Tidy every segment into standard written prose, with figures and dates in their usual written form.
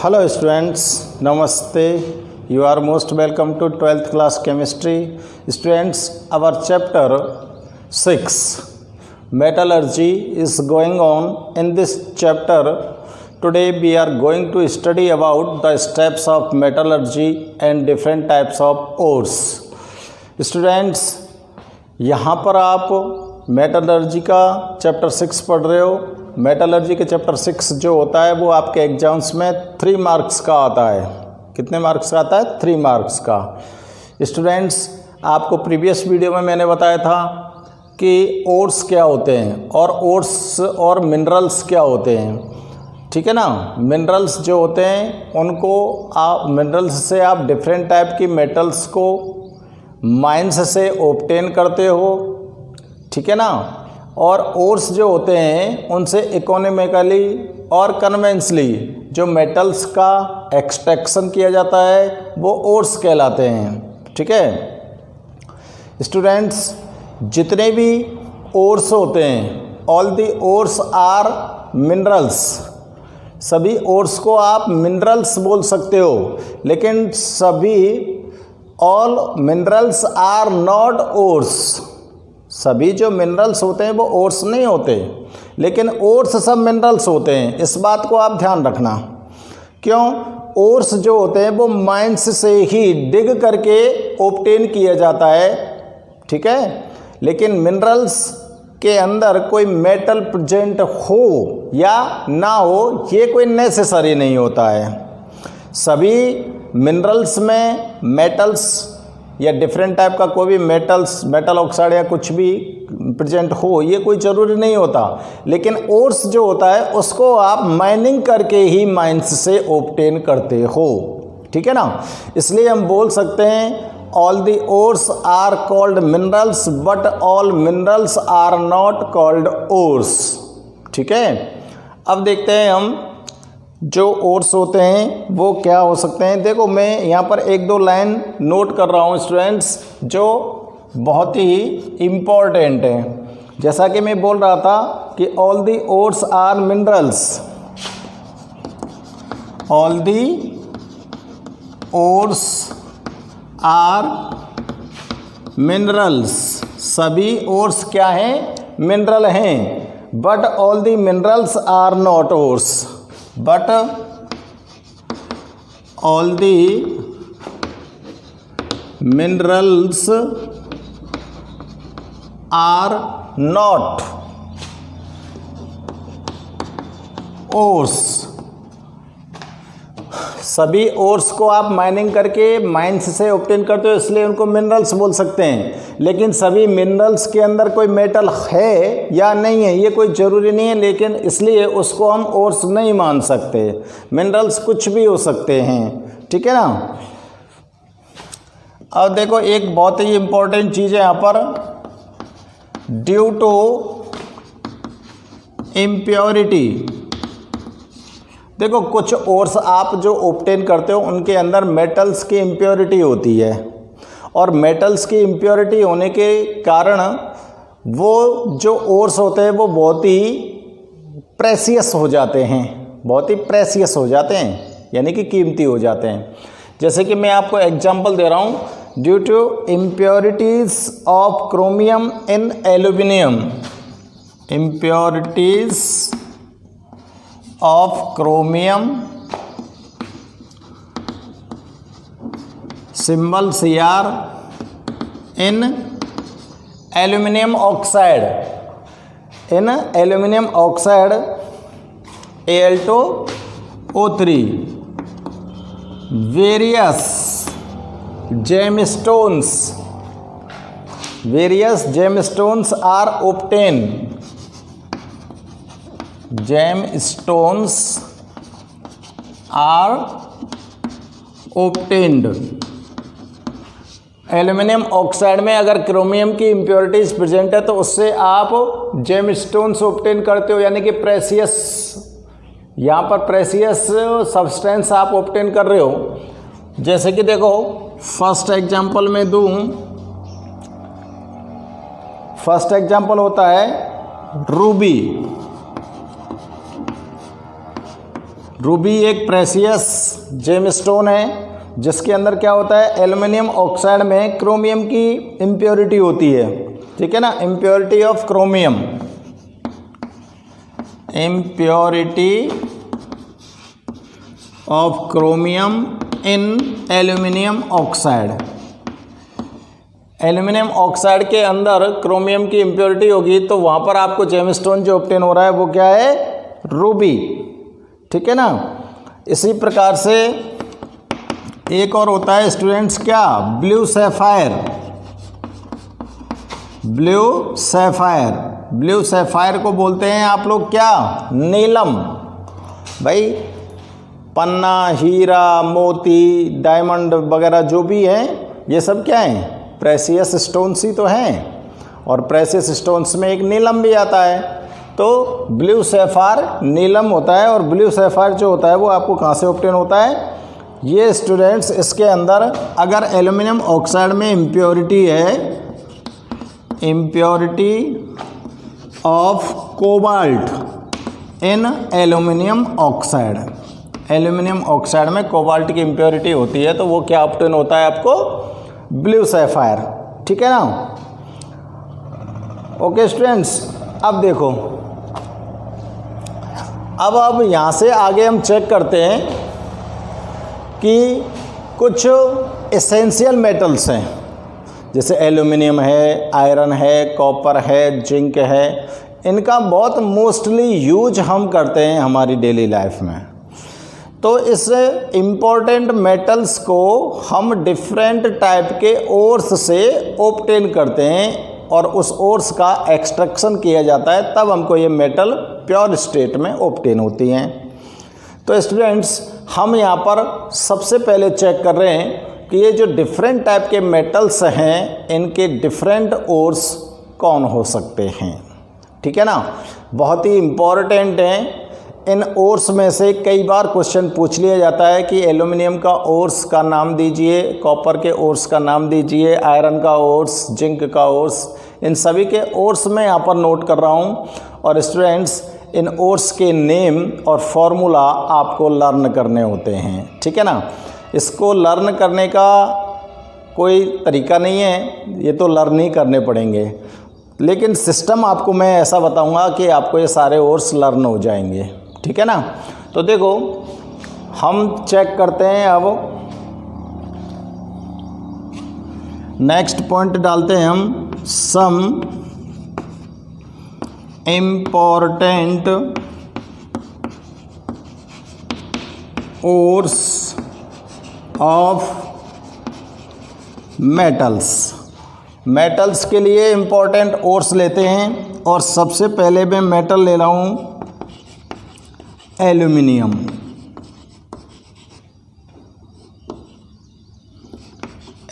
Hello students, Namaste. You are most welcome to 12th class chemistry. Students, our chapter 6 metallurgy is going on. In this chapter, today we are going to study about the steps of metallurgy and different types of ores. Students, यहाँ पर आप metallurgy का chapter 6 पढ़ रहे हो। Metallurgy के chapter 6 जो होता है वो आपके एग्जाम्स में 3 मार्क्स का आता है। कितने मार्क्स का आता है? 3 मार्क्स का। स्टूडेंट्स, आपको प्रीवियस वीडियो में मैंने बताया था कि ओर्स क्या होते हैं और ओर्स और मिनरल्स क्या होते हैं। ठीक है ना। मिनरल्स जो होते हैं उनको आप मिनरल्स से आप डिफरेंट टाइप की मेटल्स को माइंस से ऑब्टेन करते हो। ठीक है ना। और ओर्स जो होते हैं उनसे इकोनॉमिकली और कन्वेंशनली जो मेटल्स का एक्सट्रैक्शन किया जाता है वो ओर्स कहलाते हैं। ठीक है स्टूडेंट्स, जितने भी ओर्स होते हैं, all the ores are minerals. सभी ओर्स को आप मिनरल्स बोल सकते हो, लेकिन सभी all minerals are not ores. सभी जो मिनरल्स होते हैं वो ओर्स नहीं होते, लेकिन ओर्स सब मिनरल्स होते हैं। इस बात को आप ध्यान रखना। क्यों? ओर्स जो होते हैं वो माइंस से ही डिग करके ऑब्टेन किया जाता है। ठीक है। लेकिन मिनरल्स के अंदर कोई मेटल प्रेजेंट हो या ना हो ये कोई नेसेसरी नहीं होता है। सभी मिनरल्स में मेटल्स या डिफरेंट टाइप का कोई भी मेटल ऑक्साइड या कुछ भी प्रेजेंट हो ये कोई ज़रूरी नहीं होता। लेकिन ओर्स जो होता है उसको आप माइनिंग करके ही माइंस से ऑब्टेन करते हो। ठीक है ना। इसलिए हम बोल सकते हैं all the ores are called minerals but all minerals are not called ores. ठीक है। अब देखते हैं हम जो ओर्स होते हैं वो क्या हो सकते हैं। देखो, मैं यहाँ पर 1-2 लाइन नोट कर रहा हूँ स्टूडेंट्स जो बहुत ही इम्पोर्टेंट है। जैसा कि मैं बोल रहा था कि all the ores are minerals. All the ores are minerals. सभी ओर्स क्या हैं? मिनरल हैं। But all the minerals are not ores. But all the minerals are not ores। सभी ओर्स को आप माइनिंग करके माइंस से ऑब्टेन करते हो, इसलिए उनको मिनरल्स बोल सकते हैं। लेकिन सभी मिनरल्स के अंदर कोई मेटल है या नहीं है ये कोई ज़रूरी नहीं है, लेकिन इसलिए उसको हम ओर्स नहीं मान सकते। मिनरल्स कुछ भी हो सकते हैं। ठीक है ना। अब देखो, एक बहुत ही इम्पोर्टेंट चीज़ है यहाँ पर, ड्यू टू इम्प्योरिटी। देखो, कुछ ओर्स आप जो ऑब्टेन करते हो उनके अंदर मेटल्स की इम्प्योरिटी होती है, और मेटल्स की इम्प्योरिटी होने के कारण वो जो ओर्स होते हैं वो बहुत ही प्रेशियस हो जाते हैं। बहुत ही प्रेशियस हो जाते हैं यानी कि कीमती हो जाते हैं। जैसे कि मैं आपको एग्जांपल दे रहा हूँ, due to impurities of chromium in aluminium. Impurities of chromium, symbol Cr, in aluminum oxide, in aluminum oxide Al2O3, various gemstones are obtained। gemstones are obtained। Aluminium oxide में अगर क्रोमियम की इम्प्योरिटीज प्रेजेंट है तो उससे आप gemstones obtain करते हो, यानी कि प्रेशियस, यहाँ पर प्रेशियस सब्सटेंस आप ऑब्टेन कर रहे हो। जैसे कि देखो, फर्स्ट एग्जांपल में दूँ। फर्स्ट एग्जांपल होता है रूबी। रूबी एक प्रेशियस जेमस्टोन है जिसके अंदर क्या होता है, एल्युमिनियम ऑक्साइड में क्रोमियम की इम्प्योरिटी होती है, ठीक है ना, impurity of chromium, impurity of chromium in aluminium oxide. Aluminium oxide के अंदर क्रोमियम की इम्प्योरिटी होगी तो वहाँ पर आपको जेमस्टोन जो ऑब्टेन हो रहा है वो क्या है, रूबी, ठीक है ना। इसी प्रकार से एक और होता है स्टूडेंट्स क्या, blue sapphire. Blue sapphire, blue sapphire को बोलते हैं आप लोग क्या, नीलम। भाई पन्ना, हीरा, मोती, डायमंड वगैरह जो भी है ये सब क्या है, प्रेशियस स्टोन्स ही तो हैं, और प्रेशियस स्टोन्स में एक नीलम भी आता है। तो ब्लू सैफायर नीलम होता है, और ब्लू सैफायर जो होता है वो आपको कहाँ से ऑब्टेन होता है, ये स्टूडेंट्स इसके अंदर अगर एल्युमिनियम ऑक्साइड में इम्प्योरिटी है, impurity of cobalt in aluminium oxide, aluminium oxide में कोबाल्ट की इम्प्योरिटी होती है तो वो क्या ऑब्टेन होता है आपको, ब्लू सैफायर, ठीक है ना। ओके स्टूडेंट्स, अब देखो, अब यहाँ से आगे हम चेक करते हैं कि कुछ एसेंशियल मेटल्स हैं, जैसे एल्युमिनियम है, आयरन है, कॉपर है, जिंक है, इनका बहुत मोस्टली यूज हम करते हैं हमारी डेली लाइफ में। तो इस इम्पोर्टेंट मेटल्स को हम डिफरेंट टाइप के ओर्स से ऑब्टेन करते हैं और उस ओर्स का एक्सट्रैक्शन किया जाता है, तब हमको ये मेटल प्योर स्टेट में ऑब्टेन होती हैं। तो स्टूडेंट्स, हम यहाँ पर सबसे पहले चेक कर रहे हैं कि ये जो डिफरेंट टाइप के मेटल्स हैं इनके डिफरेंट ओर्स कौन हो सकते हैं, ठीक है ना। बहुत ही इम्पॉर्टेंट हैं। इन ओर्स में से कई बार क्वेश्चन पूछ लिया जाता है कि एल्युमिनियम का ओर्स का नाम दीजिए, कॉपर के ओर्स का नाम दीजिए, आयरन का ओर्स, जिंक का ओर्स, इन सभी के ओर्स मैं यहाँ पर नोट कर रहा हूँ। और स्टूडेंट्स, इन ओर्स के नेम और फॉर्मूला आपको लर्न करने होते हैं, ठीक है ना। इसको लर्न करने का कोई तरीका नहीं है, ये तो लर्न ही करने पड़ेंगे, लेकिन सिस्टम आपको मैं ऐसा बताऊंगा कि आपको ये सारे ओर्स लर्न हो जाएंगे, ठीक है ना। तो देखो, हम चेक करते हैं, अब नेक्स्ट पॉइंट डालते हैं हम, some important ores of metals. Metals के लिए इम्पोर्टेंट ओर्स लेते हैं, और सबसे पहले मैं मेटल ले रहा हूँ एल्युमिनियम।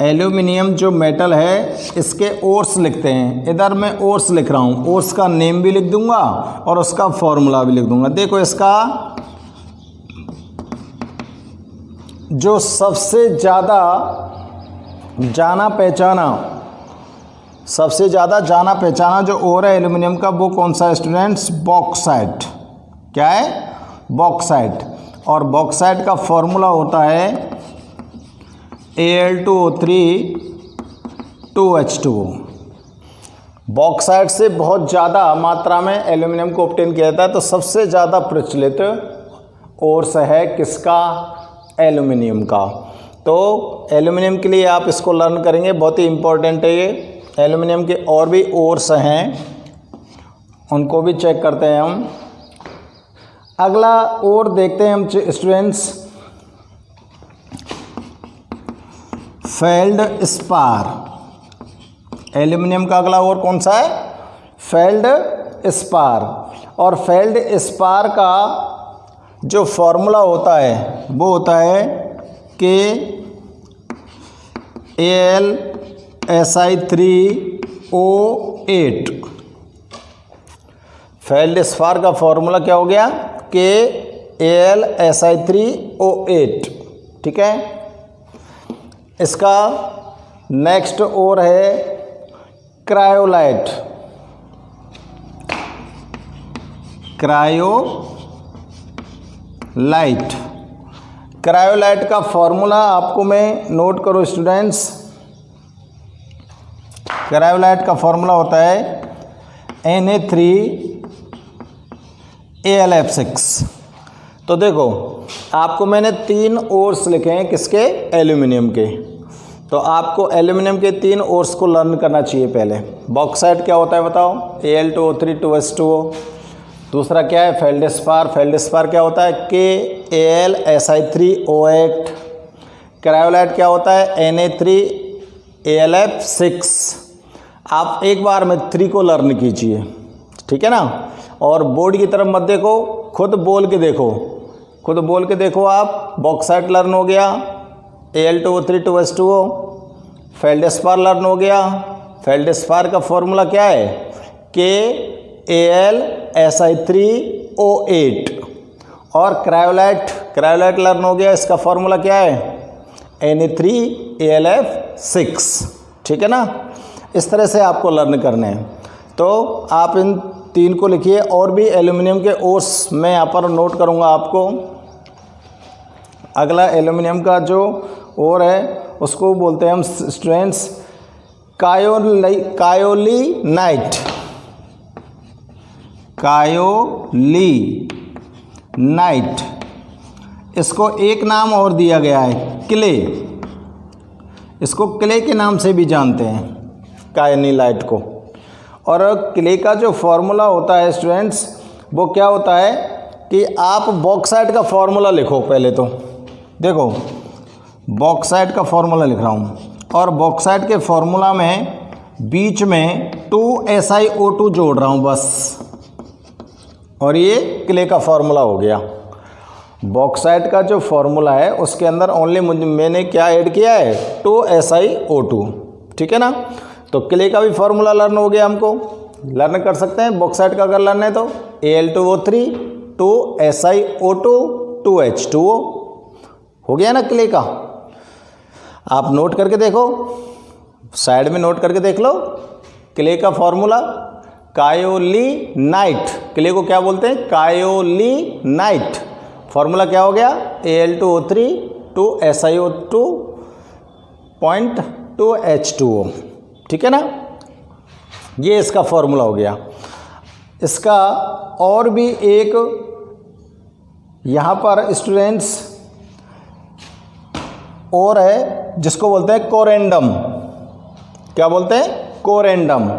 एल्युमिनियम जो मेटल है इसके ओर्स लिखते हैं। इधर मैं ओर्स लिख रहा हूँ, ओर्स का नेम भी लिख दूंगा और उसका फॉर्मूला भी लिख दूंगा। देखो, इसका जो सबसे ज़्यादा जाना पहचाना जो ओर है एल्युमिनियम का, वो कौन सा है स्टूडेंट्स, बॉक्साइट। क्या है, बॉक्साइट। और बॉक्साइट का फॉर्मूला होता है Al2O3 2H2O। बॉक्साइट से बहुत ज़्यादा मात्रा में एल्युमिनियम को ऑब्टेन किया जाता है, तो सबसे ज़्यादा प्रचलित ओर्स है किसका, एल्युमिनियम का। तो एल्युमिनियम के लिए आप इसको लर्न करेंगे, बहुत ही इम्पोर्टेंट है ये। एल्युमिनियम के और भी ओर्स हैं, उनको भी चेक करते हैं हम। अगला ओर देखते हैं हम स्टूडेंट्स, फेल्ड स्पार। एल्युमिनियम का अगला ओर कौन सा है, फेल्ड स्पार। और फेल्ड स्पार का जो फॉर्मूला होता है वो होता है KAlSi3O8। फेल्ड स्पार का फॉर्मूला क्या हो गया, KAlSi3O8, ठीक है। इसका नेक्स्ट ओर है क्रायोलाइट। लाइट। क्रायोलाइट का फॉर्मूला आपको मैं नोट करो स्टूडेंट्स। क्रायोलाइट का फॉर्मूला होता है Na3AlF6। तो देखो आपको मैंने 3 ओर्स लिखे हैं किसके, एल्यूमिनियम के। तो आपको एल्यूमिनियम के 3 ओर्स को लर्न करना चाहिए पहले। बॉक्साइट क्या होता है बताओ, Al2O3 2s2O। दूसरा क्या है, फेल्डस्पार। फेल्डस्पार क्या होता है, KAlSi3O8। क्रायोलाइट क्या होता है, Na3AlF6। आप एक बार में 3 को लर्न कीजिए, ठीक है ना। और बोर्ड की तरफ मत देखो, खुद बोल के देखो, खुद बोल के देखो आप। बॉक्साइट लर्न हो गया, Al2O3 2s2O। फेल्डस्पार लर्न हो गया। फेल्डस्पार का फॉर्मूला क्या है, KAlSi3O8। और क्रायोलाइट लर्न हो गया, इसका फॉर्मूला क्या है, Na3AlF6, ठीक है ना। इस तरह से आपको लर्न करने हैं। तो आप इन 3 को लिखिए। और भी एल्यूमिनियम के ओर्स मैं यहाँ पर नोट करूँगा आपको। अगला एल्यूमिनियम का जो ओर है उसको बोलते हैं हम स्टूडेंट्स कायोलिनाइट। कायोलिनाइट, इसको एक नाम और दिया गया है, क्ले। इसको क्ले के नाम से भी जानते हैं, कायोलिनाइट को। और क्ले का जो फॉर्मूला होता है स्टूडेंट्स, वो क्या होता है कि आप बॉक्साइट का फॉर्मूला लिखो पहले। तो देखो बॉक्साइट का फॉर्मूला लिख रहा हूँ, और बॉक्साइट के फॉर्मूला में बीच में 2SiO2 जोड़ रहा हूँ बस, और ये क्ले का फॉर्मूला हो गया। बॉक्साइट का जो फॉर्मूला है उसके अंदर ओनली मैंने क्या ऐड किया है, 2SiO2, ठीक है ना। तो क्ले का भी फॉर्मूला लर्न हो गया, हमको लर्न कर सकते हैं। बॉक्साइट का अगर लर्न है तो Al2O3 2SiO2 2H2O हो गया ना क्ले का। आप नोट करके देखो, साइड में नोट करके देख लो। क्ले का फॉर्मूला कायोलिनाइट, क्ले को क्या बोलते हैं, कायोलिनाइट। फॉर्मूला क्या हो गया, Al2O3 2SiO2 2H2O, ठीक है ना। ये इसका फॉर्मूला हो गया। इसका और भी एक यहाँ पर स्टूडेंट्स और है जिसको बोलते हैं कोरेंडम। क्या बोलते हैं, कोरेंडम।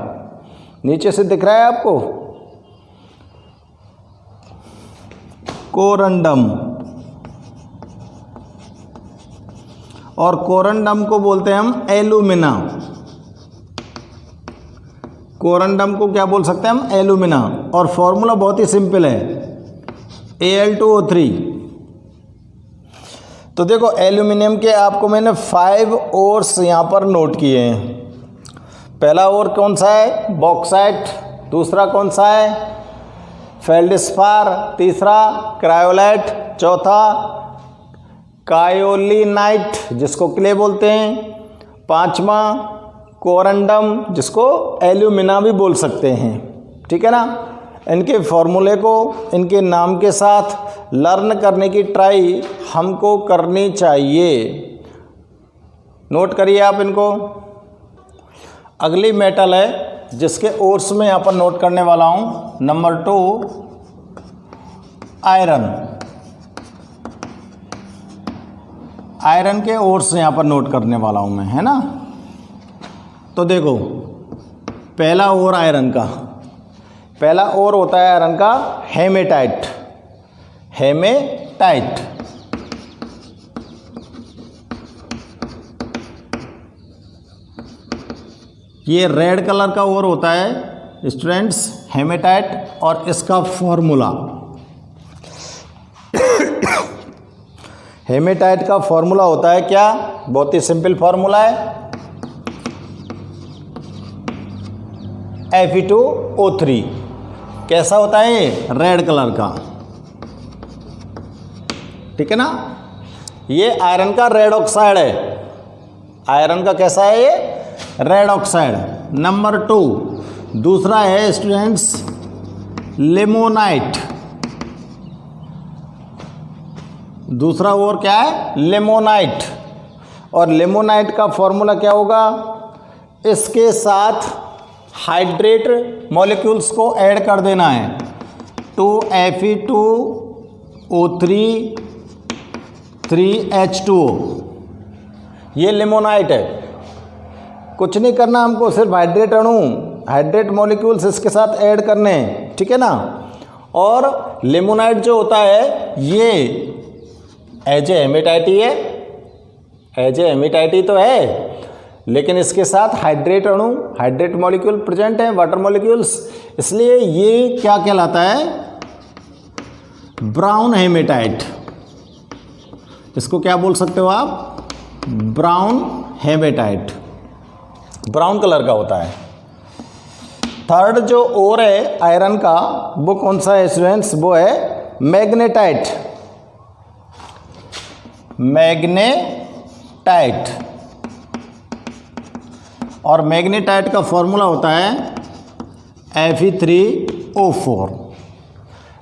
नीचे से दिख रहा है आपको, कोरेंडम। और कोरेंडम को बोलते हैं हम एल्यूमिना। कोरेंडम को क्या बोल सकते हैं हम, एल्यूमिना। और फॉर्मूला बहुत ही सिंपल है, Al2O3। तो देखो एल्यूमिनियम के आपको मैंने 5 ओर्स यहाँ पर नोट किए हैं। पहला ओर कौन सा है, बॉक्साइट। दूसरा कौन सा है, फेल्डस्पार। तीसरा क्रायोलाइट। चौथा कायोलिनाइट जिसको क्ले बोलते हैं। पांचवा कोरेंडम जिसको एल्यूमिना भी बोल सकते हैं, ठीक है ना। इनके फॉर्मूले को इनके नाम के साथ लर्न करने की ट्राई हमको करनी चाहिए। नोट करिए आप इनको। अगली मेटल है जिसके ओर्स में यहाँ पर नोट करने वाला हूँ। Number 2 iron. आयरन के ओर्स यहाँ पर नोट करने वाला हूँ मैं, है ना। तो देखो पहला ओर आयरन का, पहला ओर होता है आयरन का हेमेटाइट। हेमेटाइट ये रेड कलर का ओर होता है स्टूडेंट्स, हेमेटाइट। और इसका फॉर्मूला हेमेटाइट का फॉर्मूला होता है क्या, बहुत ही सिंपल फॉर्मूला है, Fe2O3। कैसा होता है ये, रेड कलर का, ठीक है ना। ये आयरन का रेड ऑक्साइड है। आयरन का कैसा है ये, रेड ऑक्साइड। नंबर 2 दूसरा है स्टूडेंट्स लिमोनाइट। दूसरा ओर क्या है, लिमोनाइट। और लिमोनाइट का फॉर्मूला क्या होगा, इसके साथ हाइड्रेट मॉलिक्यूल्स को ऐड कर देना है, 2Fe2O3 3H2O, ये लिमोनाइट है। कुछ नहीं करना हमको, सिर्फ हाइड्रेट अणु, हाइड्रेट मॉलिक्यूल्स इसके साथ ऐड करने हैं, ठीक है ना। और लिमोनाइट जो होता है ये एज ए हेमेटाइट ही है, एज ए हेमेटाइट ही तो है, लेकिन इसके साथ हाइड्रेट अणु, हाइड्रेट मॉलिक्यूल प्रेजेंट है, वाटर मॉलिक्यूल्स, इसलिए ये क्या कहलाता है, ब्राउन हेमेटाइट। इसको क्या बोल सकते हो आप, ब्राउन हेमेटाइट, ब्राउन कलर का होता है। थर्ड जो ओर है आयरन का, वो कौन सा है स्टूडेंट्स, वो है मैग्नेटाइट। मैग्नेटाइट, और मैग्नेटाइट का फॉर्मूला होता है Fe3O4।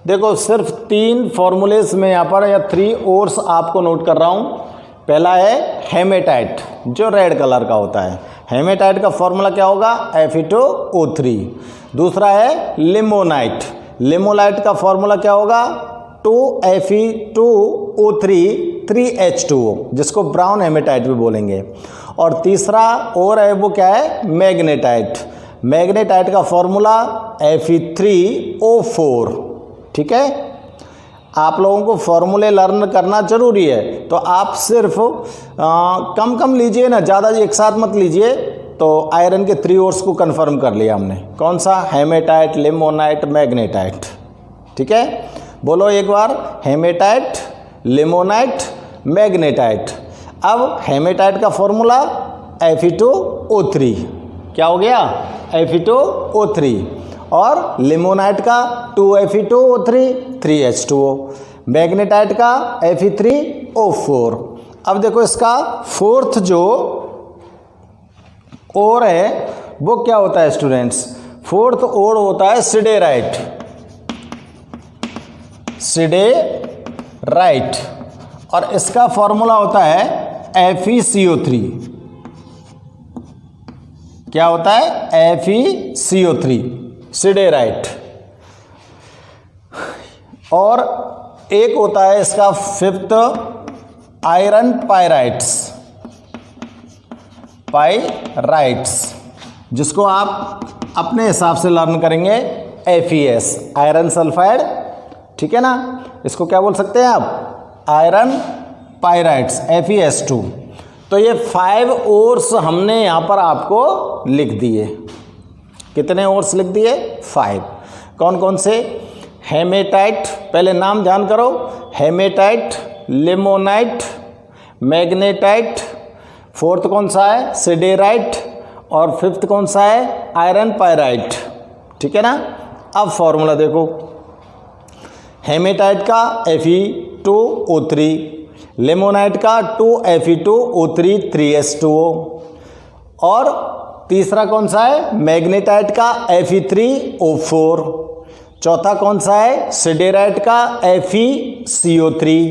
देखो सिर्फ 3 फॉर्मूलेस में यहाँ पर, या 3 ओर्स आपको नोट कर रहा हूँ। पहला है हेमेटाइट जो रेड कलर का होता है, हेमेटाइट का फॉर्मूला क्या होगा, Fe2O3। दूसरा है लिमोनाइट, लिमोनाइट का फॉर्मूला क्या होगा, 2Fe2O3 3H2O, जिसको ब्राउन हेमेटाइट भी बोलेंगे। और तीसरा और है वो क्या है, मैग्नेटाइट। मैग्नेटाइट का फॉर्मूला Fe3O4, ठीक है। आप लोगों को फॉर्मूले लर्न करना जरूरी है, तो आप सिर्फ कम कम लीजिए ना, ज़्यादा एक साथ मत लीजिए। तो आयरन के 3 ओर्स को कंफर्म कर लिया हमने, कौन सा, हेमेटाइट, लिमोनाइट, मैग्नेटाइट, ठीक है। बोलो एक बार, हेमेटाइट, लिमोनाइट, मैग्नेटाइट। अब हेमेटाइट का फॉर्मूला Fe2O3, क्या हो गया, Fe2O3, और लिमोनाइट का 2Fe2O3 3H2O, मैग्नेटाइट का Fe3O4। अब देखो इसका फोर्थ जो ओर है वो क्या होता है स्टूडेंट्स, फोर्थ ओर होता है सिडेराइट। सिडेराइट, और इसका फॉर्मूला होता है FeCO3। क्या होता है, FeCO3, सिडेराइट। और एक होता है इसका फिफ्थ, आयरन पायराइट्स, पायराइट्स, जिसको आप अपने हिसाब से लर्न करेंगे, FeS, आयरन सल्फाइड, ठीक है ना। इसको क्या बोल सकते हैं आप, आयरन पायराइट्स, FeS2। तो ये 5 ओर्स हमने यहाँ पर आपको लिख दिए। कितने ओर्स लिख दिए, 5। कौन कौन से, हेमेटाइट, पहले नाम ध्यान करो, हेमेटाइट, लिमोनाइट, मैग्नेटाइट, फोर्थ कौन सा है, सिडेराइट, और फिफ्थ कौन सा है, आयरन पायराइट, ठीक है ना। अब फॉर्मूला देखो, हेमेटाइट का Fe2O3, लिमोनाइट का 2Fe2O3 3H2O, और तीसरा कौन सा है, मैग्नेटाइट का Fe3O4, चौथा कौन सा है, सिडेराइट का FeCO3,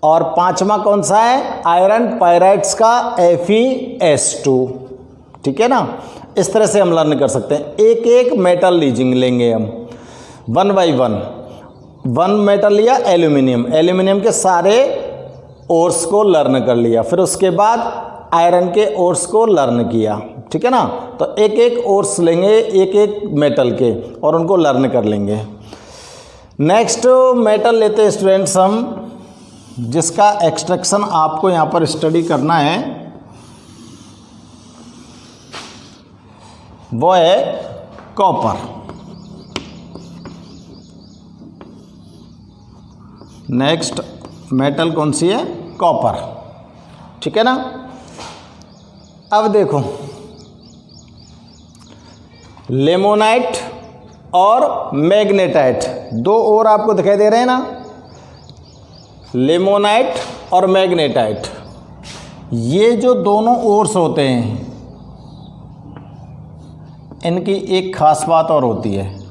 और पांचवा कौन सा है, आयरन पायराइट्स का FeS2, ठीक है ना। इस तरह से हम लर्न कर सकते हैं। एक एक मेटल लेंगे हम 1 बाई 1। 1 मेटल लिया एल्यूमिनियम, एल्यूमिनियम के सारे ओर्स को लर्न कर लिया, फिर उसके बाद आयरन के ओर्स को लर्न किया, ठीक है ना। तो एक एक ओर्स लेंगे, एक एक मेटल के, और उनको लर्न कर लेंगे। नेक्स्ट मेटल लेते हैं स्टूडेंट्स हम, जिसका एक्सट्रैक्शन आपको यहाँ पर स्टडी करना है, वो है कॉपर। नेक्स्ट मेटल कौन सी है, कॉपर, ठीक है ना। अब देखो, लेमोनाइट और मैग्नेटाइट, 2 और आपको दिखाई दे रहे हैं ना, लेमोनाइट और मैग्नेटाइट। ये जो दोनों ओर्स होते हैं, इनकी एक खास बात और होती है,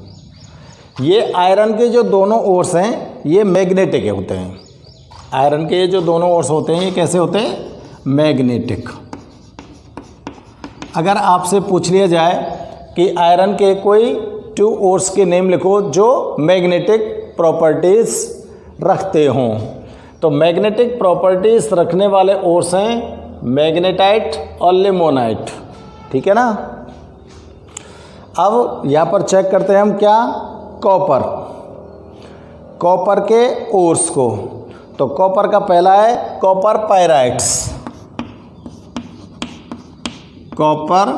ये आयरन के जो दोनों ओर्स हैं ये मैग्नेटिक होते हैं। आयरन के ये जो दोनों ओर्स होते हैं ये कैसे होते हैं? मैग्नेटिक। अगर आपसे पूछ लिया जाए कि आयरन के कोई 2 ओर्स के नेम लिखो जो मैग्नेटिक प्रॉपर्टीज़ रखते हों, तो मैग्नेटिक प्रॉपर्टीज़ रखने वाले ओर्स हैं मैग्नेटाइट और लिमोनाइट। ठीक है ना। अब यहाँ पर चेक करते हैं हम क्या, कॉपर के ओर्स को। तो कॉपर का पहला है कॉपर पायराइट्स, कॉपर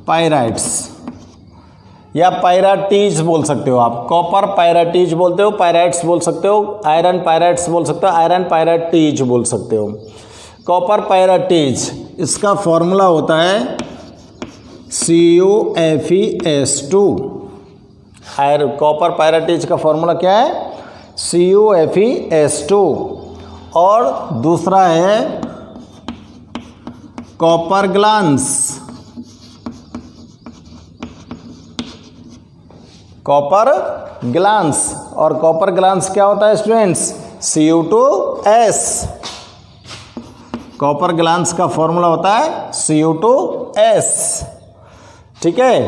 पायराइट्स या पायराटीज बोल सकते हो आप। कॉपर पायराटीज बोलते हो, पायराइट्स बोल सकते हो, आयरन पायराइट्स बोल सकते हो, आयरन पायराटीज बोल सकते हो। कॉपर पायराटीज, इसका फॉर्मूला होता है CuFeS2। कॉपर पायराटीज का फॉर्मूला क्या है? CuFeS2। और दूसरा है कॉपर ग्लांस, कॉपर ग्लांस। और कॉपर ग्लांस क्या होता है स्टूडेंट्स? Cu2S। कॉपर ग्लांस का फॉर्मूला होता है Cu2S। ठीक है।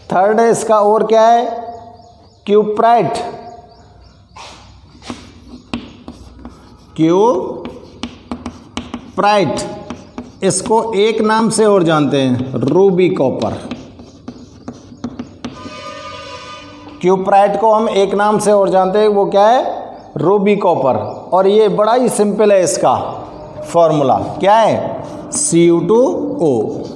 थर्ड है इसका और क्या है? Cuprite, cuprite. इसको एक नाम से और जानते हैं, रूबी कॉपर। क्यूप्राइट को हम एक नाम से और जानते हैं, वो क्या है? Ruby copper. और ये बड़ा ही सिंपल है, इसका फॉर्मूला क्या है? Cu2O।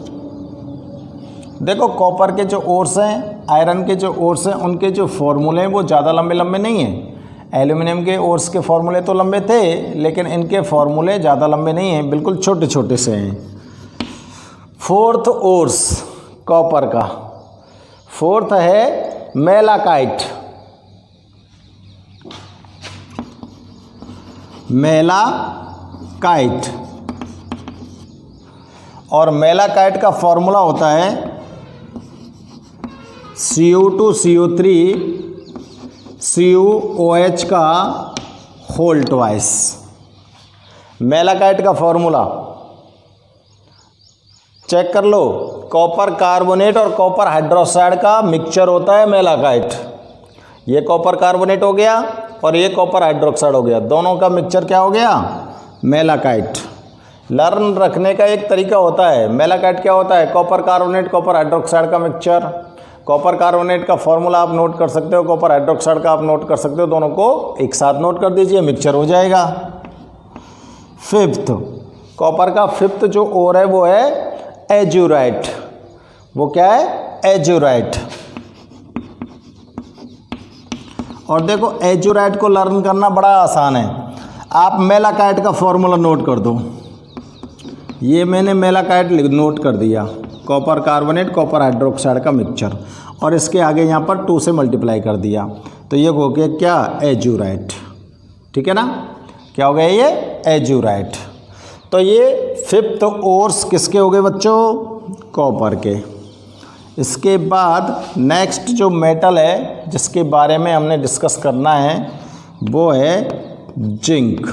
देखो कॉपर के जो ओर्स हैं, आयरन के जो ओर्स हैं, उनके जो फॉर्मूले हैं वो ज़्यादा लंबे लंबे नहीं हैं। एल्यूमिनियम के ओर्स के फॉर्मूले तो लंबे थे, लेकिन इनके फॉर्मूले ज़्यादा लंबे नहीं हैं, बिल्कुल छोटे छोटे से हैं। फोर्थ ओर्स कॉपर का, फोर्थ है मेलाकाइट, मेलाकाइट। और मेलाकाइट का फॉर्मूला होता है Cu2CO3 CuOH का होल ट्वाइस। मेलाकाइट का फॉर्मूला चेक कर लो, कॉपर कार्बोनेट और कॉपर हाइड्रोक्साइड का मिक्सचर होता है मेलाकाइट। ये कॉपर कार्बोनेट हो गया और ये कॉपर हाइड्रोक्साइड हो गया, दोनों का मिक्सचर क्या हो गया? मेलाकाइट। लर्न रखने का एक तरीका होता है, मेलाकाइट क्या होता है? कॉपर कार्बोनेट कॉपर हाइड्रोक्साइड का मिक्सचर। कॉपर कार्बोनेट का फॉर्मूला आप नोट कर सकते हो, कॉपर हाइड्रोक्साइड का आप नोट कर सकते हो, दोनों को एक साथ नोट कर दीजिए, मिक्सचर हो जाएगा। फिफ्थ, कॉपर का फिफ्थ जो ओर है वो है एजुराइट। वो क्या है? एजुराइट। और देखो एजुराइट को लर्न करना बड़ा आसान है, आप मेलाकाइट का फॉर्मूला नोट कर दो। ये मैंने मेलाकाइट नोट कर दिया, कॉपर कार्बोनेट कॉपर हाइड्रोक्साइड का मिक्सचर, और इसके आगे यहाँ पर 2 से मल्टीप्लाई कर दिया, तो ये हो गया क्या? एजुराइट। ठीक है ना, क्या हो गया ये? एजुराइट। तो ये फिफ्थ ओर्स किसके हो गए बच्चों? कॉपर के। इसके बाद नेक्स्ट जो मेटल है जिसके बारे में हमने डिस्कस करना है वो है जिंक।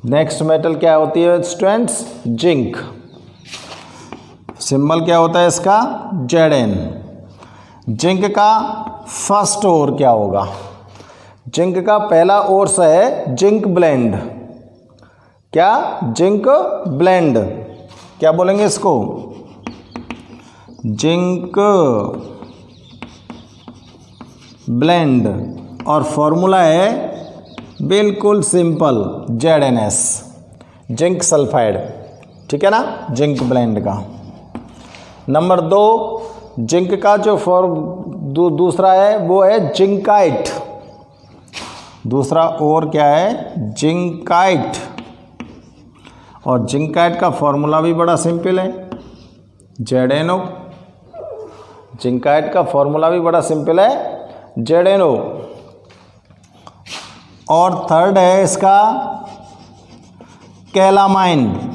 नेक्स्ट मेटल क्या होती है स्टूडेंट्स? जिंक। सिंबल क्या होता है इसका? Zn। जिंक का फर्स्ट ओर क्या होगा? जिंक का पहला ओर्स है जिंक ब्लेंड। क्या? Zinc blende. क्या बोलेंगे इसको? Zinc blende. और फॉर्मूला है बिल्कुल सिंपल, ZnS, जिंक सल्फाइड। ठीक है ना, जिंक ब्लेंड का। नंबर 2, जिंक का जो दूसरा है वो है जिंकाइट। दूसरा और क्या है? जिंकाइट। और जिंकाइट का फॉर्मूला भी बड़ा सिंपल है, ZnO। जिंकाइट का फॉर्मूला भी बड़ा सिंपल है, ZnO। और थर्ड है इसका कैलामाइन,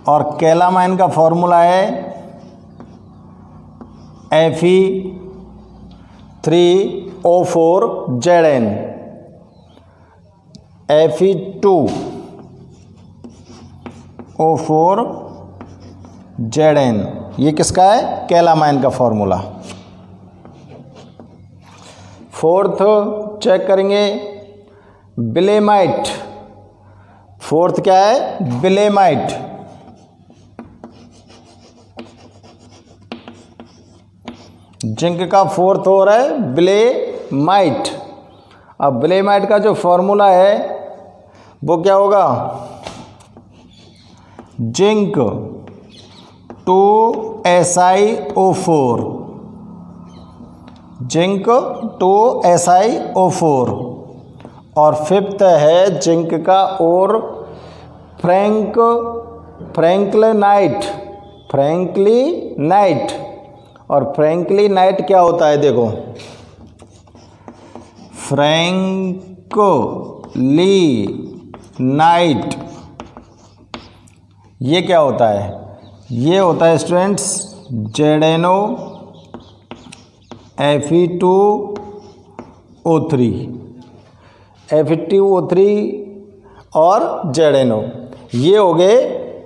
और कैलामाइन का फॉर्मूला है 3O4 Zn, Fe2O4 Zn, ये किसका है? कैलामाइन का फॉर्मूला। फोर्थ चेक करेंगे बिलेमाइट। फोर्थ क्या है? बिलेमाइट। जिंक का फोर्थ हो रहा है बिलेमाइट। अब बिलेमाइट का जो फॉर्मूला है वो क्या होगा? Zinc 2SiO4, zinc 2SiO4। और फिफ्थ है जिंक का और फ्रैंकलिनाइट। और फ्रैंकलिनाइट क्या होता है? देखो, फ्रैंकलिनाइट ये क्या होता है? ये होता है स्टूडेंट्स ZnO Fe2O3 और ZnO। ये हो गए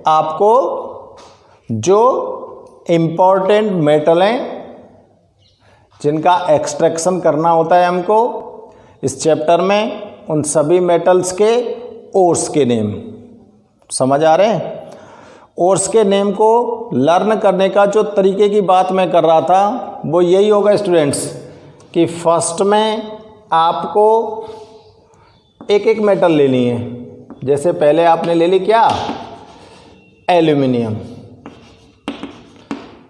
आपको जो इम्पॉर्टेंट मेटल हैं जिनका एक्सट्रैक्शन करना होता है हमको इस चैप्टर में। उन सभी मेटल्स के ओर्स के नेम समझ आ रहे हैं? ओर्स के नेम को लर्न करने का जो तरीके की बात मैं कर रहा था वो यही होगा स्टूडेंट्स कि फर्स्ट में आपको एक एक मेटल लेनी है। जैसे पहले आपने ले ली क्या? एल्यूमिनियम।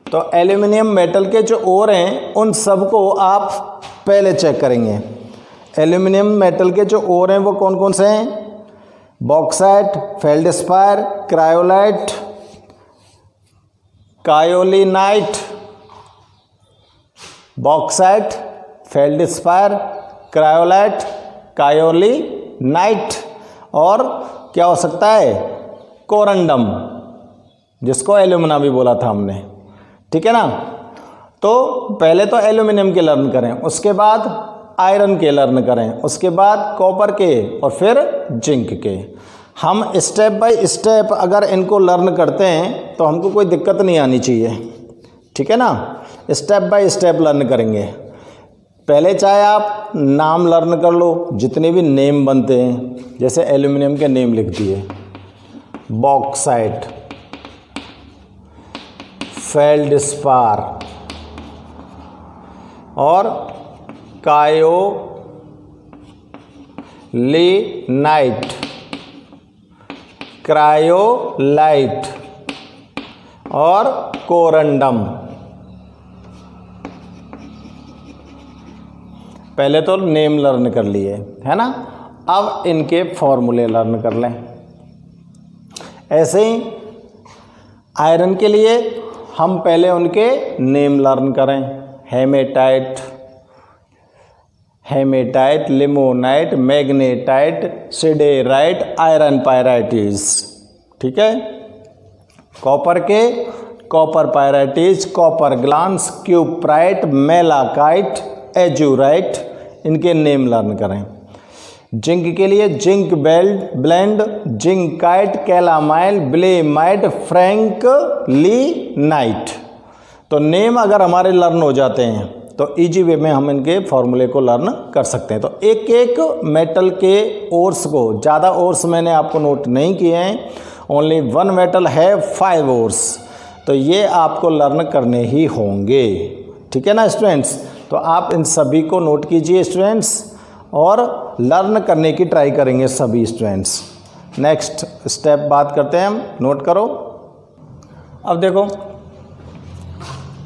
तो एल्यूमिनियम मेटल के जो ओर हैं उन सबको आप पहले चेक करेंगे। एल्यूमिनियम मेटल के जो ओर हैं वो कौन कौन से हैं? Bauxite, feldspar, cryolite, kaolinite. Bauxite, feldspar, cryolite, kaolinite. और क्या हो सकता है? कोरंडम, जिसको एल्यूमिना भी बोला था हमने। ठीक है ना? तो पहले तो एल्यूमिनियम के लर्न करें, उसके बाद आयरन के लर्न करें, उसके बाद कॉपर के और फिर जिंक के। हम स्टेप बाय स्टेप अगर इनको लर्न करते हैं तो हमको कोई दिक्कत नहीं आनी चाहिए। ठीक है ना? स्टेप बाय स्टेप लर्न करेंगे। पहले चाहे आप नाम लर्न कर लो, जितने भी नेम बनते हैं। जैसे एल्यूमिनियम के नेम लिख दिए, बॉक्साइट, फेल्डस्पार और कायोलिनाइट, क्रायोलाइट और कोरंडम। पहले तो नेम लर्न कर लिए, है ना? अब इनके फॉर्मूले लर्न कर लें। ऐसे ही आयरन के लिए हम पहले उनके नेम लर्न करें। Haematite, limonite, magnetite, siderite, iron pyrites. ठीक है? कॉपर के copper pyrites, copper glance, cuprite, malachite, azurite, इनके नेम लर्न करें। जिंक के लिए zinc blende, zincite, calamine, willemite, franklinite. तो नेम अगर हमारे लर्न हो जाते हैं तो इजी वे में हम इनके फॉर्मूले को लर्न कर सकते हैं। तो एक एक मेटल के ओर्स को, ज़्यादा ओर्स मैंने आपको नोट नहीं किए हैं, ओनली वन मेटल है 5 ओर्स, तो ये आपको लर्न करने ही होंगे। ठीक है ना स्टूडेंट्स? तो आप इन सभी को नोट कीजिए स्टूडेंट्स और लर्न करने की ट्राई करेंगे सभी स्टूडेंट्स। नेक्स्ट स्टेप बात करते हैं हम, नोट करो। अब देखो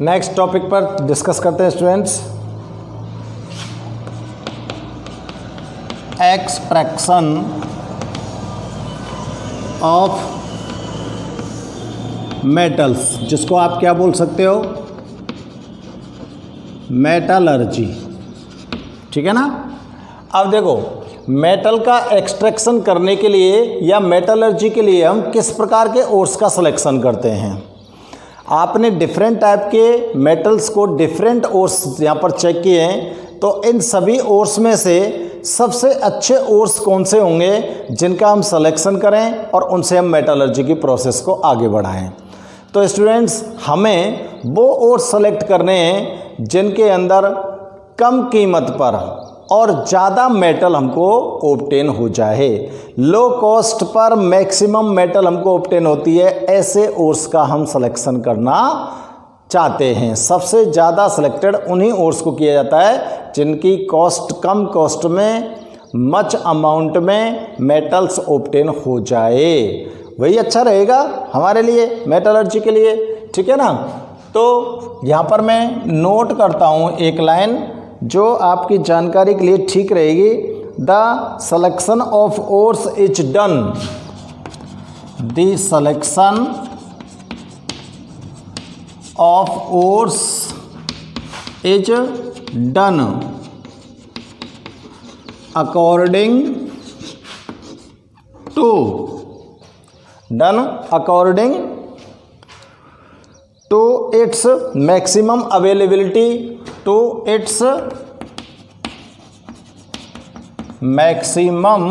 नेक्स्ट टॉपिक पर डिस्कस करते हैं स्टूडेंट्स, एक्सट्रैक्शन ऑफ मेटल्स, जिसको आप क्या बोल सकते हो? मेटलर्जी। ठीक है ना? अब देखो मेटल का एक्सट्रैक्शन करने के लिए या मेटलर्जी के लिए हम किस प्रकार के ओर्स का सिलेक्शन करते हैं। आपने डिफरेंट टाइप के मेटल्स को डिफरेंट ओर्स यहाँ पर चेक किए हैं। तो इन सभी ओर्स में से सबसे अच्छे ओर्स कौन से होंगे जिनका हम सिलेक्शन करें और उनसे हम मेटलर्जी की प्रोसेस को आगे बढ़ाएं। तो स्टूडेंट्स, हमें वो ओर्स सेलेक्ट करने हैं जिनके अंदर कम कीमत पर और ज़्यादा मेटल हमको ऑब्टेन हो जाए। Low cost per maximum metal हमको ऑब्टेन होती है, ऐसे ओर्स का हम सिलेक्शन करना चाहते हैं। सबसे ज़्यादा सिलेक्टेड उन्हीं ओर्स को किया जाता है जिनकी कॉस्ट कम कॉस्ट में मच अमाउंट में मेटल्स ऑब्टेन हो जाए, वही अच्छा रहेगा हमारे लिए मेटलर्जी के लिए, ठीक है ना। तो यहाँ पर मैं नोट करता हूँ एक लाइन जो आपकी जानकारी के लिए ठीक रहेगी। The selection of ores is done, the selection of ores is done according to its maximum availability, to its maximum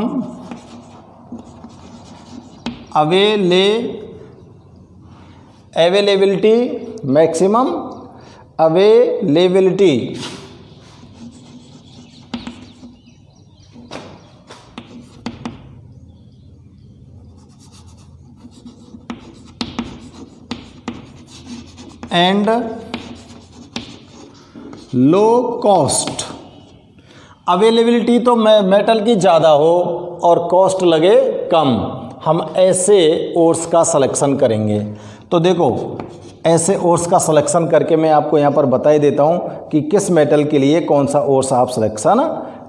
availability maximum availability and low cost. Availability तो मेटल की ज़्यादा हो और कॉस्ट लगे कम, हम ऐसे ओर्स का सिलेक्शन करेंगे। तो देखो, ऐसे ओर्स का सिलेक्शन करके मैं आपको यहाँ पर बता ही देता हूँ कि किस मेटल के लिए कौन सा ओर्स आप सिलेक्शन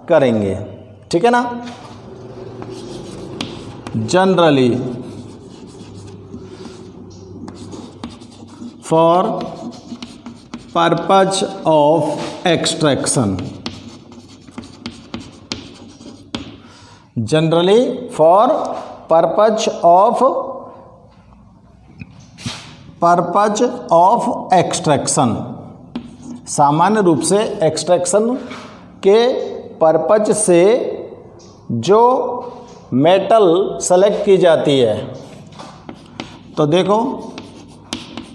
करेंगे, ठीक है ना। Generally for purpose of extraction, generally for purpose of extraction, सामान्य रूप से एक्सट्रैक्शन के पर्पज से जो मेटल सेलेक्ट की जाती है। तो देखो,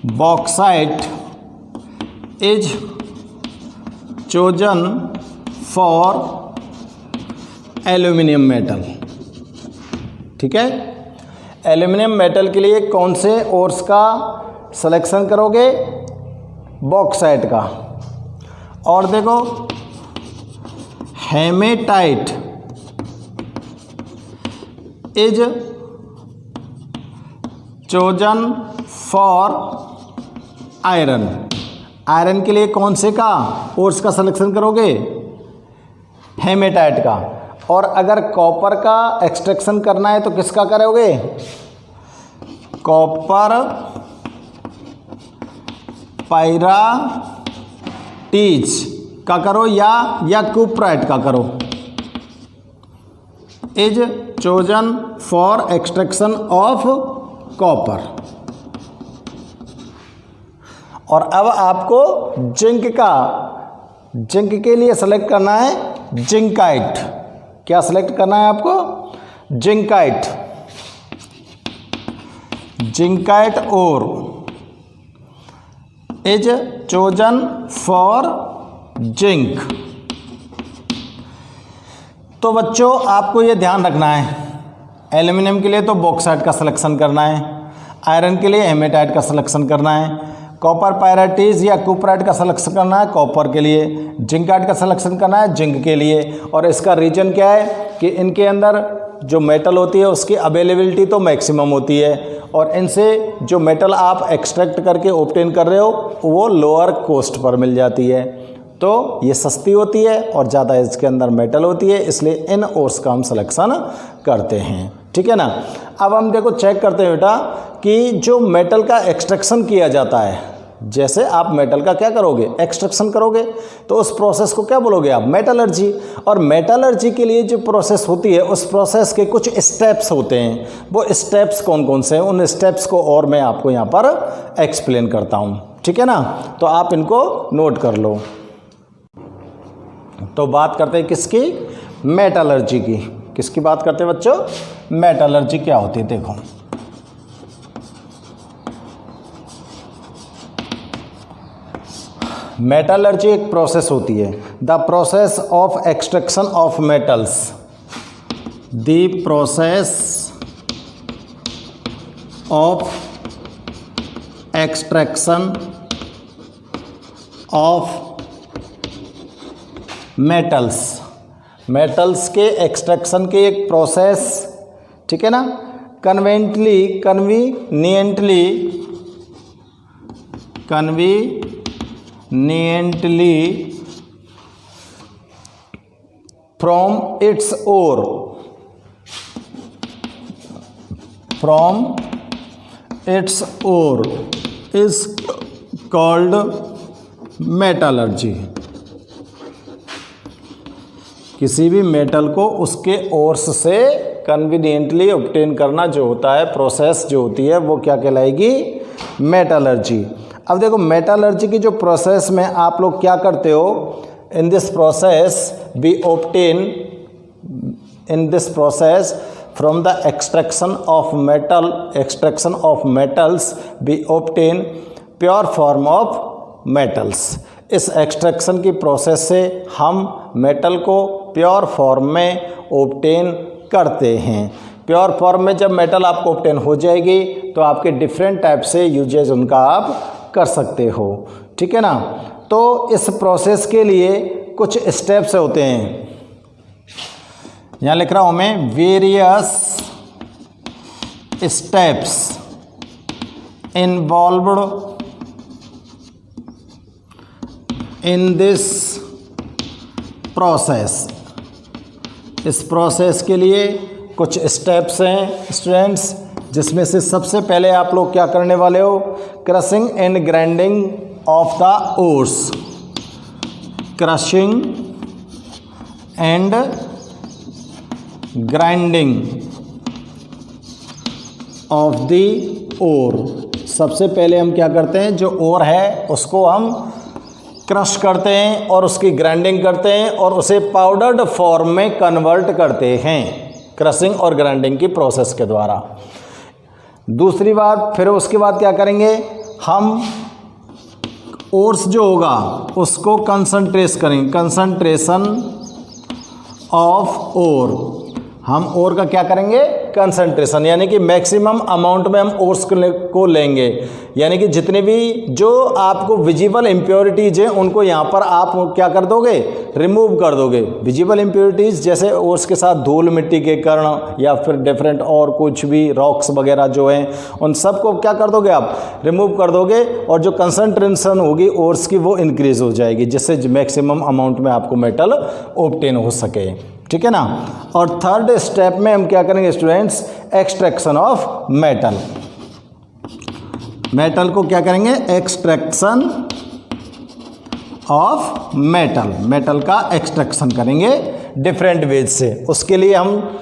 bauxite is chosen for aluminium metal, ठीक है। एल्यूमिनियम मेटल के लिए कौन से ओर्स का सिलेक्शन करोगे? बॉक्साइट का। और देखो, haematite is chosen for iron, iron के लिए कौन से का ओर्स का सिलेक्शन करोगे? हेमेटाइट का। और अगर कॉपर का एक्सट्रैक्शन करना है तो किसका करोगे? कॉपर पायराटीज का करो या क्यूप्राइट का करो। Is chosen for extraction of copper. और अब आपको जिंक के लिए सेलेक्ट करना है जिंकाइट। क्या सेलेक्ट करना है आपको? जिंकाइट और इज चोजन फॉर जिंक। तो बच्चों, आपको ये ध्यान रखना है, एल्यूमिनियम के लिए तो बॉक्साइट का सिलेक्शन करना है, आयरन के लिए हेमेटाइट का सिलेक्शन करना है, कॉपर पायराटीज या क्यूप्राइट का सिलेक्शन करना है कॉपर के लिए, जिंकाइट का सिलेक्शन करना है जिंक के लिए। और इसका रीजन क्या है कि इनके अंदर जो मेटल होती है उसकी अवेलेबिलिटी तो मैक्सिमम होती है और इनसे जो मेटल आप एक्सट्रैक्ट करके ऑब्टेन कर रहे हो वो लोअर कॉस्ट पर मिल जाती है। तो ये सस्ती होती है और ज़्यादा इसके अंदर मेटल होती है, इसलिए इन ओर्स का हम सिलेक्शन करते हैं, ठीक है ना। अब हम देखो चेक करते हैं बेटा कि जो मेटल का एक्सट्रैक्शन किया जाता है, जैसे आप मेटल का क्या करोगे? एक्सट्रैक्शन करोगे, तो उस प्रोसेस को क्या बोलोगे आप? मेटलर्जी। और मेटलर्जी के लिए जो प्रोसेस होती है उस प्रोसेस के कुछ स्टेप्स होते हैं। वो स्टेप्स कौन कौन से हैं, उन स्टेप्स को और मैं आपको यहाँ पर एक्सप्लेन करता हूँ, ठीक है ना। तो आप इनको नोट कर लो। तो बात करते हैं किसकी, मेटलर्जी की। किसकी बात करते हैं बच्चों, मेटलर्जी क्या होती है देखो। मेटलर्जी एक प्रोसेस होती है, the process of extraction of metals, the process of extraction of metals, metals के एक्सट्रैक्शन की एक प्रोसेस, ठीक है ना। Conveniently from its ore, is called metallurgy. किसी भी मेटल को उसके ओर्स से कन्वीनियंटली ऑब्टेन करना जो होता है, प्रोसेस जो होती है, वो क्या कहलाएगी, मेटलर्जी। अब देखो मेटलर्जी की जो प्रोसेस में आप लोग क्या करते हो, in this process from the extraction of metals B obtain pure form of metals. इस एक्सट्रैक्शन की प्रोसेस से हम मेटल को प्योर फॉर्म में ऑब्टेन करते हैं। प्योर फॉर्म में जब मेटल आपको ऑब्टेन हो जाएगी तो आपके डिफरेंट टाइप से यूजेज उनका आप कर सकते हो, ठीक है ना। तो इस प्रोसेस के लिए कुछ स्टेप्स होते हैं, यहाँ लिख रहा हूँ मैं, various steps involved in this process. इस प्रोसेस के लिए कुछ स्टेप्स हैं स्टूडेंट्स, जिसमें से सबसे पहले आप लोग क्या करने वाले हो, crushing and grinding of the ores, crushing and grinding of the ore. सबसे पहले हम क्या करते हैं, जो ओर है उसको हम क्रश करते हैं और उसकी ग्राइंडिंग करते हैं और उसे पाउडर्ड फॉर्म में कन्वर्ट करते हैं, क्रशिंग और ग्राइंडिंग की प्रोसेस के द्वारा। दूसरी बात, फिर उसके बाद क्या करेंगे, हम ओर्स जो होगा उसको कंसंट्रेशन ऑफ ओर, हम ओर का क्या करेंगे, कंसंट्रेशन, यानी कि मैक्सिमम अमाउंट में हम ओर्स को लेंगे, यानी कि जितने भी जो आपको विजिबल इम्प्योरिटीज़ हैं उनको यहाँ पर आप क्या कर दोगे, रिमूव कर दोगे। विजिबल इम्प्योरिटीज़ जैसे ओर्स के साथ धूल मिट्टी के कण या फिर डिफरेंट और कुछ भी रॉक्स वगैरह जो हैं उन सब को क्या कर दोगे, आप रिमूव कर दोगे, और जो कंसंट्रेशन होगी ओर्स की वो इंक्रीज़ हो जाएगी, जिससे मैक्सिमम अमाउंट में आपको मेटल ऑब्टेन हो सके, ठीक है ना। और थर्ड स्टेप में हम क्या करेंगे students, extraction of metal. Metal को क्या करेंगे, एक्सट्रैक्शन ऑफ मेटल, मेटल का एक्सट्रैक्शन करेंगे डिफरेंट वेज से। उसके लिए हम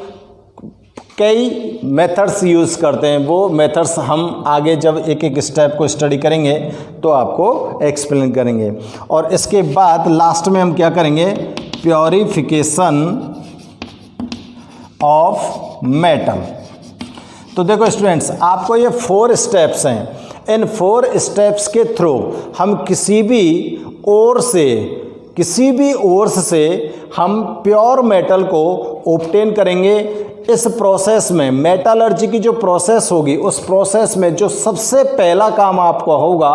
कई मेथड्स यूज़ करते हैं, वो मेथड्स हम आगे जब एक एक स्टेप को स्टडी करेंगे तो आपको एक्सप्लेन करेंगे। और इसके बाद लास्ट में हम क्या करेंगे, प्योरिफिकेशन ऑफ मेटल। तो देखो स्टूडेंट्स, आपको ये 4 स्टेप्स हैं, इन 4 स्टेप्स के थ्रू हम किसी भी ओर्स से हम प्योर मेटल को ऑब्टेन करेंगे। इस प्रोसेस में मेटलर्जी की जो प्रोसेस होगी, उस प्रोसेस में जो सबसे पहला काम आपका होगा,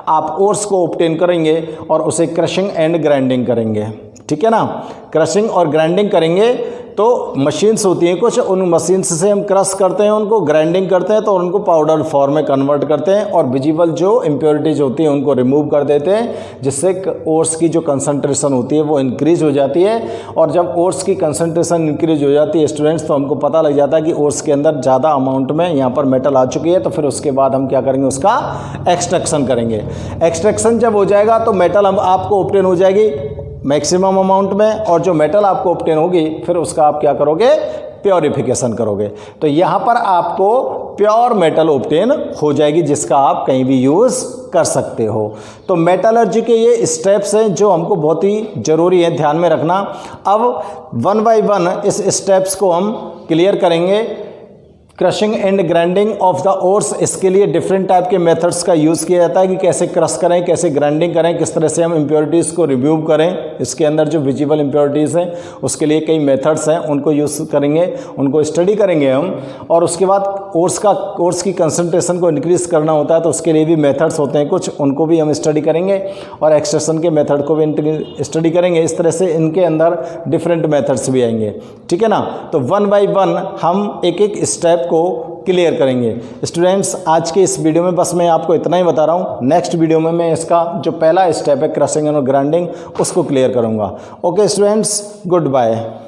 आप ओर्स को ऑब्टेन करेंगे और उसे क्रशिंग एंड ग्राइंडिंग करेंगे, ठीक है ना। क्रशिंग और ग्राइंडिंग करेंगे तो मशीन्स होती हैं कुछ, उन मशीन्स से हम क्रश करते हैं, उनको ग्राइंडिंग करते हैं, तो उनको पाउडर फॉर्म में कन्वर्ट करते हैं और विजिबल जो इम्प्योरिटीज़ होती हैं उनको रिमूव कर देते हैं, जिससे ओर्स की जो कंसंट्रेशन होती है वो इंक्रीज़ हो जाती है। और जब ओर्स की कंसंट्रेशन इंक्रीज़ हो जाती है स्टूडेंट्स, तो हमको पता लग जाता है कि ओर्स के अंदर ज़्यादा अमाउंट में यहाँ पर मेटल आ चुकी है। तो फिर उसके बाद हम क्या करेंगे, उसका एक्सट्रैक्शन करेंगे। एक्सट्रैक्शन जब हो जाएगा तो मेटल हम आपको ऑब्टेन हो जाएगी मैक्सिमम अमाउंट में, और जो मेटल आपको ऑब्टेन होगी फिर उसका आप क्या करोगे, प्योरिफिकेशन करोगे तो यहाँ पर आपको प्योर मेटल ऑब्टेन हो जाएगी, जिसका आप कहीं भी यूज़ कर सकते हो। तो मेटलर्जी के ये स्टेप्स हैं जो हमको बहुत ही ज़रूरी है ध्यान में रखना। अब 1 बाय 1 इस स्टेप्स को हम क्लियर करेंगे। Crushing and grinding of the ores, इसके लिए डिफरेंट टाइप के मेथड्स का यूज़ किया जाता है कि कैसे क्रश करें, कैसे ग्राइंडिंग करें, किस तरह से हम इम्प्योरिटीज़ को रिमूव करें। इसके अंदर जो विजिबल इम्प्योरिटीज़ हैं उसके लिए कई मेथड्स हैं, उनको यूज़ करेंगे, उनको स्टडी करेंगे हम। और उसके बाद ओर्स की कंसंट्रेशन को इंक्रीज़ करना होता है तो उसके लिए भी मेथड्स होते हैं कुछ, उनको भी हम स्टडी करेंगे और एक्सट्रैक्शन के मेथड को भी स्टडी करेंगे। इस तरह से इनके अंदर डिफरेंट मेथड्स भी आएंगे, ठीक है ना। तो 1 बाय 1 हम एक एक स्टेप को क्लियर करेंगे। स्टूडेंट्स, आज के इस वीडियो में बस मैं आपको इतना ही बता रहा हूँ। नेक्स्ट वीडियो में मैं इसका जो पहला स्टेप है क्रशिंग और ग्राइंडिंग उसको क्लियर करूँगा। Okay students, good bye.